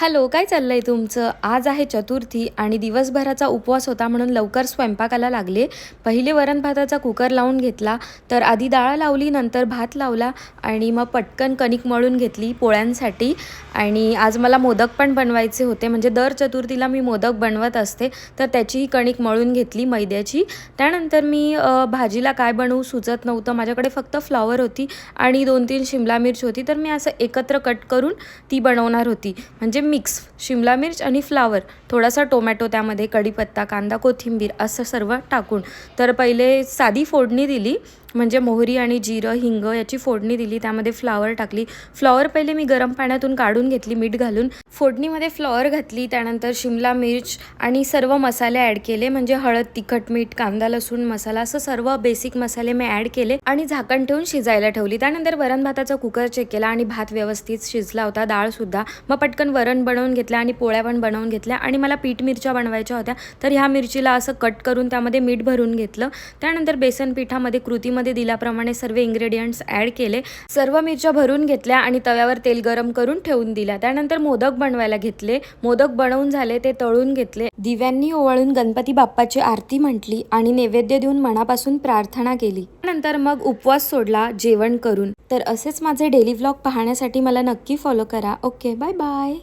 Hello, काय चाललंय तुमचं? आज आहे चतुर्थी आणि दिवसभराचा उपवास होता म्हणून लवकर स्वयंपाकाला लागले. पहिले वरण भाताचा कुकर लावून घेतला, तर आधी डाळ लावली, नंतर भात लावला आणि मग पटकन कणिक मळून घेतली पोळ्यांसाठी. आणि आज मला मोदक पण बनवायचे होते, म्हणजे दर चतुर्थीला मी मोदक बनवत असते, तर त्याचीही कणिक मळून घेतली मैद्याची. त्यानंतर मी भाजीला काय बनवू सुचत नव्हतं. माझ्याकडे फक्त फ्लॉवर होती आणि 2-3 शिमला मिर्च होती, तर मी असं एकत्र कट करून ती बनवणार होती. म्हणजे मिक्स शिमला मिर्च आणि फ्लावर, थोडासा टोमॅटो, त्यामध्ये कढीपत्ता, कांदा, कोथिंबीर असं सर्व टाकून. तर पहिले साधी फोडणी दिली, म्हणजे मोहरी आणि जिरं, हिंग याची फोडणी दिली. त्यामध्ये फ्लावर टाकली. फ्लॉवर पहिले मी गरम पाण्यातून काढून घेतली मीठ घालून. फोडणीमध्ये फ्लॉवर घातली, त्यानंतर शिमला मिर्च आणि सर्व मसाले ॲड केले, म्हणजे हळद, तिखट, मीठ, कांदा, लसूण मसाला असं सर्व बेसिक मसाले मी ॲड केले आणि झाकण ठेवून शिजायला ठेवली. त्यानंतर वरण भाताचा कुकर चेक केला आणि भात व्यवस्थित शिजला होता, डाळसुद्धा. मग पटकन वरण बनवून घेतलं आणि पोळ्या पण बनवून घेतल्या. आणि मला पीठ मिरच्या बनवायच्या होत्या, तर ह्या मिरचीला असं कट करून त्यामध्ये मीठ भरून घेतलं. त्यानंतर बेसन पिठामध्ये कृतीमध्ये दिल्याप्रमाणे सर्व इन्ग्रेडियंट्स ॲड केले. सर्व मिरच्या भरून घेतल्या आणि तव्यावर तेल गरम करून ठेवून दिल्या. त्यानंतर मोदक बनवायला घेतले. मोदक बनवून झाले, ते तळून घेतले. दिव्यांनी ओवाळून गणपती बाप्पाची आरती म्हटली आणि नैवेद्य देऊन मनापासून प्रार्थना केली. त्यानंतर मग उपवास सोडला जेवण करून. तर असेच माझे डेली व्लॉग पाहण्यासाठी मला नक्की फॉलो करा. Okay, bye bye.